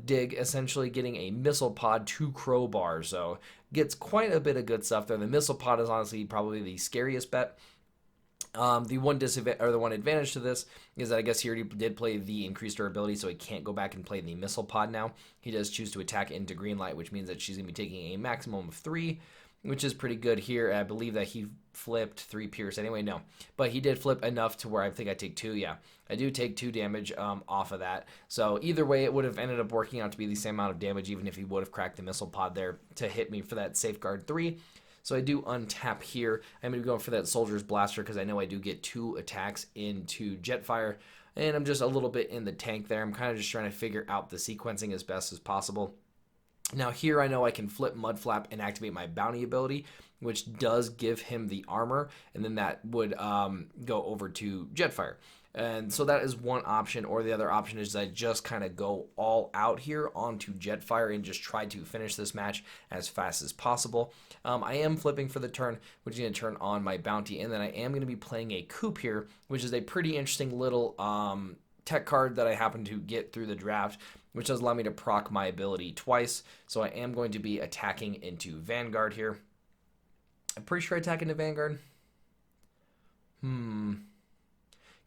dig, essentially getting a missile pod, 2 crowbars. So, gets quite a bit of good stuff there. The missile pod is honestly probably the scariest bet. The one disadvantage or the one advantage to this is that I guess he already did play the increased durability, so he can't go back and play the missile pod now. He does choose to attack into green light, which means that she's gonna be taking a maximum of 3, which is pretty good here. I believe that he flipped 3 pierce anyway. No, but he did flip enough to where I think I take 2. Yeah, I do take 2 damage off of that. So either way, it would have ended up working out to be the same amount of damage, even if he would have cracked the missile pod there to hit me for that safeguard 3. So I do untap here. I'm going to go for that Soldier's Blaster because I know I do get 2 attacks into Jetfire. And I'm just a little bit in the tank there. I'm kind of just trying to figure out the sequencing as best as possible. Now here I know I can flip Mudflap and activate my Bounty ability, which does give him the armor. And then that would go over to Jetfire. And so that is one option, or the other option is I just kind of go all out here onto Jetfire and just try to finish this match as fast as possible. I am flipping for the turn, which is going to turn on my Bounty, and then I am going to be playing a Coup here, which is a pretty interesting little tech card that I happen to get through the draft, which does allow me to proc my ability twice. So I am going to be attacking into Vanguard here. I'm pretty sure I attack into Vanguard.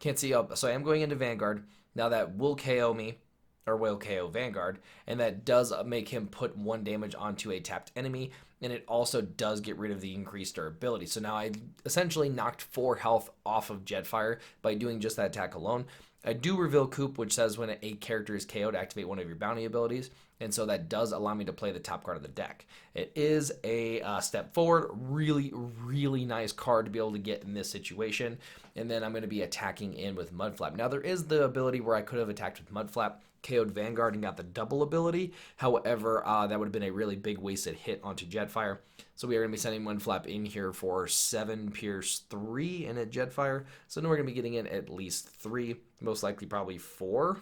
Can't see up. So I am going into Vanguard. Now that will KO me, or will KO Vanguard, and that does make him put 1 damage onto a tapped enemy, and it also does get rid of the increased durability. So now I essentially knocked 4 health off of Jetfire by doing just that attack alone. I do reveal Coup, which says when a character is KO'd, activate one of your bounty abilities, and so that does allow me to play the top card of the deck. It is a step forward, really, really nice card to be able to get in this situation, and then I'm going to be attacking in with Mudflap. Now, there is the ability where I could have attacked with Mudflap, KO'd Vanguard, and got the double ability. However, that would have been a really big wasted hit onto Jetfire. So we are going to be sending Mudflap in here for 7 Pierce 3 and a Jetfire. So now we're going to be getting in at least 3, most likely probably 4.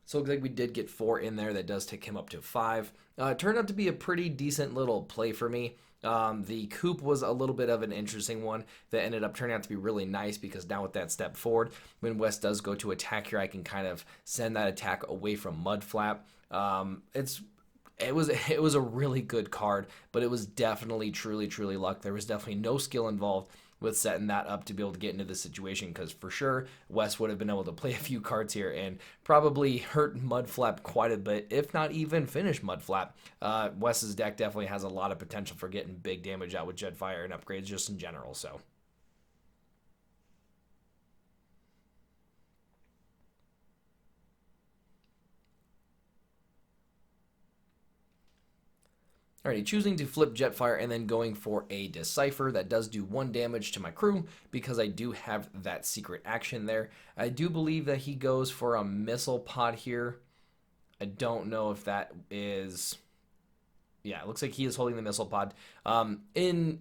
So it looks like we did get 4 in there. That does take him up to 5. It turned out to be a pretty decent little play for me. The Coup was a little bit of an interesting one that ended up turning out to be really nice because now with that step forward, when West does go to attack here, I can kind of send that attack away from Mudflap. It was a really good card, but it was definitely truly luck. There was definitely no skill involved with setting that up to be able to get into this situation, because for sure Wes would have been able to play a few cards here and probably hurt Mudflap quite a bit, if not even finish Mudflap. Wes's deck definitely has a lot of potential for getting big damage out with Jetfire and upgrades just in general. So alrighty, choosing to flip Jetfire and then going for a Decipher. That does do 1 damage to my crew because I do have that secret action there. I do believe that he goes for a Missile Pod here. I don't know if that is... Yeah, it looks like he is holding the Missile Pod. In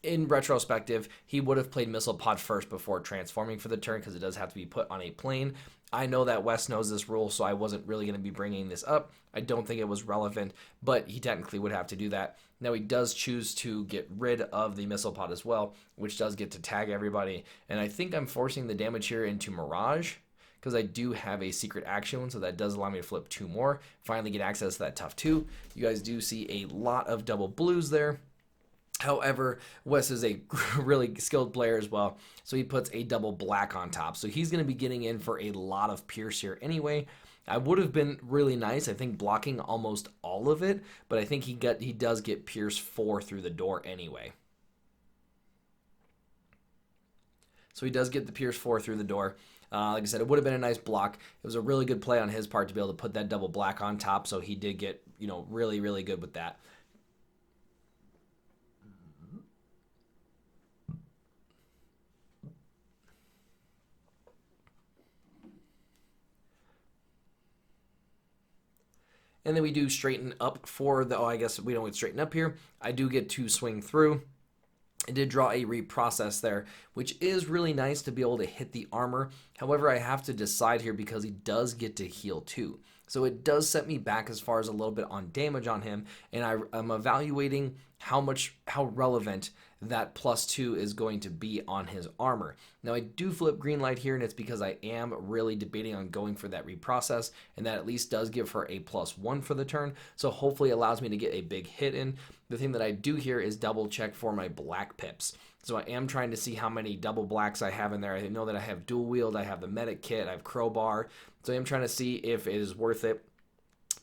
retrospective, he would have played Missile Pod first before transforming for the turn because it does have to be put on a plane. I know that Wes knows this rule, so I wasn't really going to be bringing this up. I don't think it was relevant, but he technically would have to do that. Now he does choose to get rid of the Missile Pod as well, which does get to tag everybody. And I think I'm forcing the damage here into Mirage because I do have a secret action, so that does allow me to flip 2 more. Finally get access to that tough 2. You guys do see a lot of double blues there. However, Wes is a really skilled player as well, so he puts a double black on top. So he's going to be getting in for a lot of Pierce here anyway. I would have been really nice, I think, blocking almost all of it, but I think he does get Pierce 4 through the door anyway. So he does get the Pierce 4 through the door. Like I said, it would have been a nice block. It was a really good play on his part to be able to put that double black on top, so he did get, really good with that. And then we do straighten up for the, oh, I guess we don't get straighten up here. I do get to swing through. I did draw a reprocess there, which is really nice to be able to hit the armor. However, I have to decide here because he does get to heal too. So it does set me back as far as a little bit on damage on him, and I'm evaluating how relevant that +2 is going to be on his armor. Now I do flip green light here, and it's because I am really debating on going for that reprocess, and that at least does give her a +1 for the turn, so hopefully allows me to get a big hit in. The thing that I do here is double check for my black pips. So I am trying to see how many double blacks I have in there. I know that I have dual wield, I have the medic kit, I have crowbar. So I am trying to see if it is worth it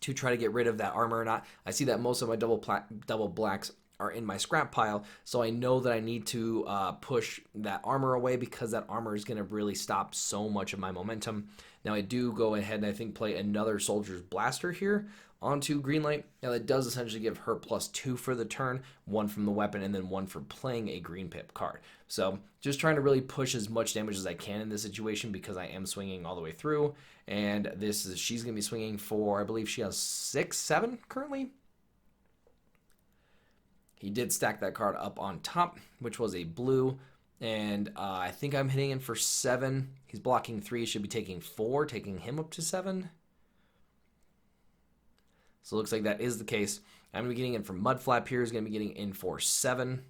to try to get rid of that armor or not. I see that most of my double blacks are in my scrap pile, so I know that I need to push that armor away because that armor is going to really stop so much of my momentum. Now I do go ahead and I think play another Soldier's Blaster here onto Greenlight. Now that does essentially give her +2 for the turn, 1 from the weapon and then 1 for playing a green pip card. So just trying to really push as much damage as I can in this situation because I am swinging all the way through, and she's going to be swinging for, I believe she has 6, 7 currently. He did stack that card up on top, which was a blue, and I think I'm hitting in for 7. He's blocking 3, should be taking 4, taking him up to 7. So it looks like that is the case. I'm going to be getting in for Mudflap here. He's going to be getting in for 7.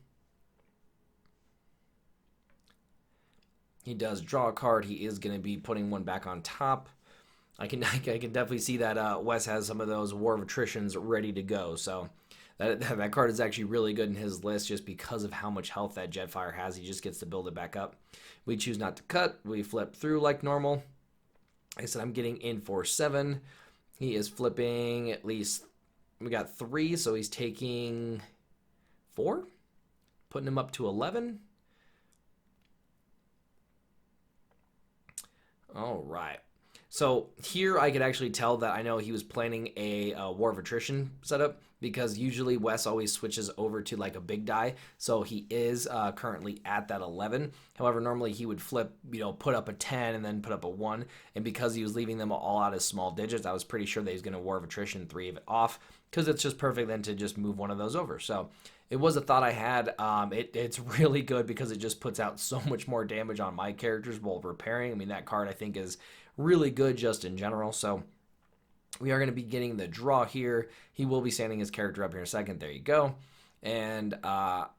He does draw a card. He is going to be putting 1 back on top. I can definitely see that Wes has some of those War of Attritions ready to go. So that card is actually really good in his list just because of how much health that Jetfire has. He just gets to build it back up. We choose not to cut. We flip through like normal. Like I said, I'm getting in for 7. He is flipping at least, we got 3, so he's taking 4, putting him up to 11. All right. So here I could actually tell that I know he was planning a War of Attrition setup because usually Wes always switches over to like a big die. So he is currently at that 11. However, normally he would flip, put up a 10 and then put up a 1. And because he was leaving them all out as small digits, I was pretty sure that he's going to War of Attrition 3 of it off because it's just perfect then to just move one of those over. So it was a thought I had. It's really good because it just puts out so much more damage on my characters while repairing. I mean, that card I think is really good just in general. So we are going to be getting the draw here. He will be standing his character up here in a second. There you go. And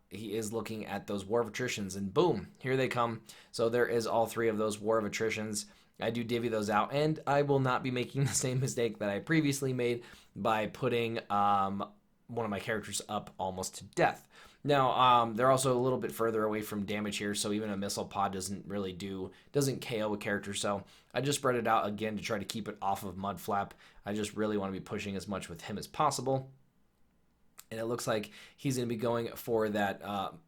he is looking at those War of Attritions, and boom, here they come. So there is all 3 of those War of Attritions. I do divvy those out, and I will not be making the same mistake that I previously made by putting one of my characters up almost to death. Now, they're also a little bit further away from damage here, so even a missile pod doesn't KO a character, so I just spread it out again to try to keep it off of Mudflap. I just really want to be pushing as much with him as possible. And it looks like he's going to be going for that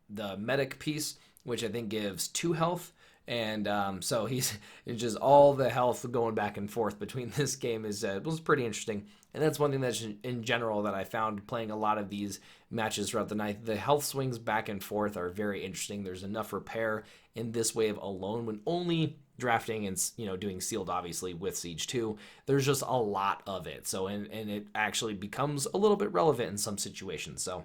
the medic piece, which I think gives 2 health. And so it's just all the health going back and forth between this game was pretty interesting. And that's one thing that's in general that I found playing a lot of these matches throughout the night. The health swings back and forth are very interesting. There's enough repair in this wave alone when only drafting and doing sealed obviously with Siege 2. There's just a lot of it. So and it actually becomes a little bit relevant in some situations. So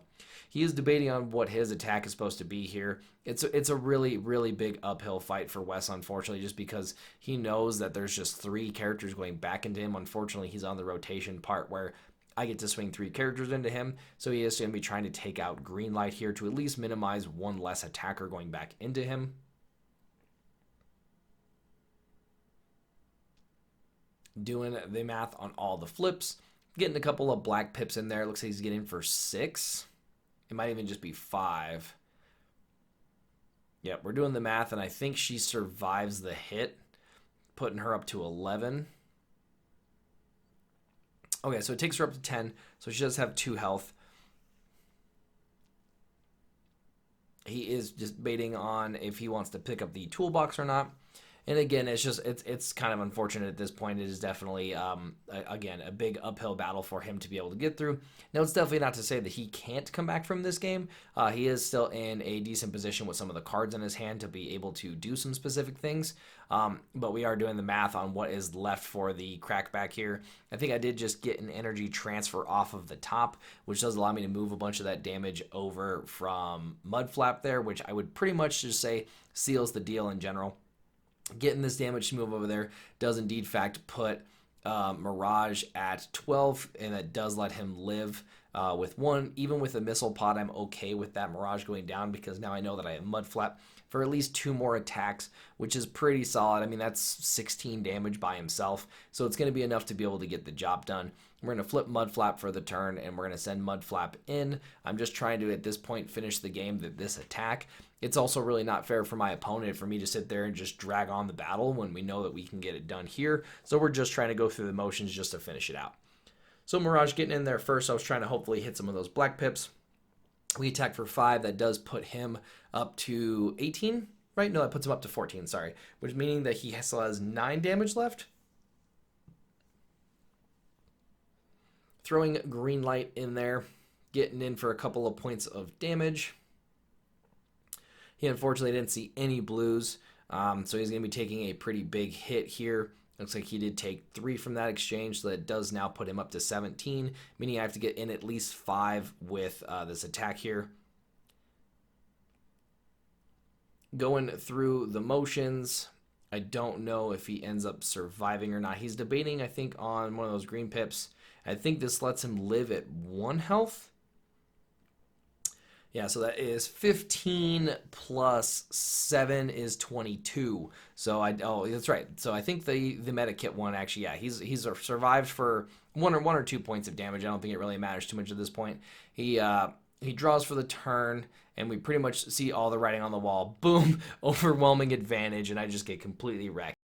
he is debating on what his attack is supposed to be here. It's a really, really big uphill fight for Wes, unfortunately, just because he knows that there's just 3 characters going back into him. Unfortunately, he's on the rotation part where I get to swing 3 characters into him, so he is going to be trying to take out green light here to at least minimize 1 less attacker going back into him. Doing the math on all the flips, getting a couple of black pips in there. Looks like he's getting for 6. It might even just be 5. Yep, we're doing the math, and I think she survives the hit, putting her up to 11. Okay, so it takes her up to 10, so she does have 2 health. He is just baiting on if he wants to pick up the toolbox or not. And again, it's kind of unfortunate at this point. It is definitely again a big uphill battle for him to be able to get through. Now, it's definitely not to say that he can't come back from this game. He is still in a decent position with some of the cards in his hand to be able to do some specific things. But we are doing the math on what is left for the crackback here. I think I did just get an energy transfer off of the top, which does allow me to move a bunch of that damage over from Mudflap there, which I would pretty much just say seals the deal in general. Getting this damage to move over there does indeed fact put Mirage at 12, and that does let him live with 1. Even with a Missile Pod, I'm okay with that Mirage going down because now I know that I have Mudflap for at least 2 more attacks, which is pretty solid. I mean, that's 16 damage by himself, so it's going to be enough to be able to get the job done. We're going to flip Mudflap for the turn, and we're going to send Mudflap in. I'm just trying to, at this point, finish the game with this attack. It's also really not fair for my opponent for me to sit there and just drag on the battle when we know that we can get it done here. So we're just trying to go through the motions just to finish it out. So Mirage getting in there first. I was trying to hopefully hit some of those black pips. We attack for 5. That does put him up to 18, right? No, that puts him up to 14, sorry. Which meaning that he still has 9 damage left. Throwing green light in there. Getting in for a couple of points of damage. He unfortunately didn't see any blues, so he's going to be taking a pretty big hit here. Looks like he did take 3 from that exchange, so that does now put him up to 17, meaning I have to get in at least 5 with this attack here. Going through the motions, I don't know if he ends up surviving or not. He's debating, I think, on one of those green pips. I think this lets him live at 1 health. Yeah, so that is 15 plus 7 is 22. So oh, that's right. So I think the meta kit one actually, yeah, he's survived for one or 2 points of damage. I don't think it really matters too much at this point. He draws for the turn, and we pretty much see all the writing on the wall. Boom, overwhelming advantage, and I just get completely wrecked.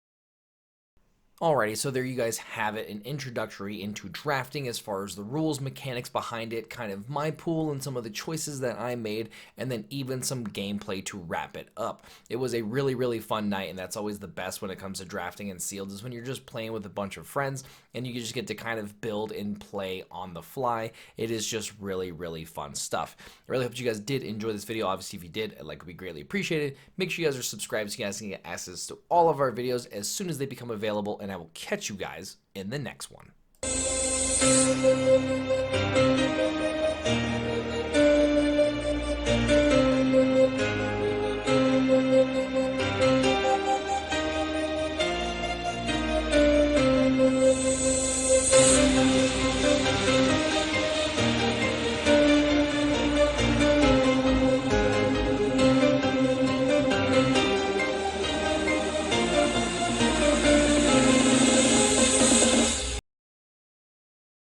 Alrighty, so there you guys have it, an introductory into drafting as far as the rules, mechanics behind it, kind of my pool and some of the choices that I made, and then even some gameplay to wrap it up. It was a really, really fun night, and that's always the best when it comes to drafting and sealed, is when you're just playing with a bunch of friends, and you just get to kind of build and play on the fly. It is just really, really fun stuff. I really hope you guys did enjoy this video. Obviously, if you did, a like would be greatly appreciated. Make sure you guys are subscribed so you guys can get access to all of our videos as soon as they become available, and I will catch you guys in the next one.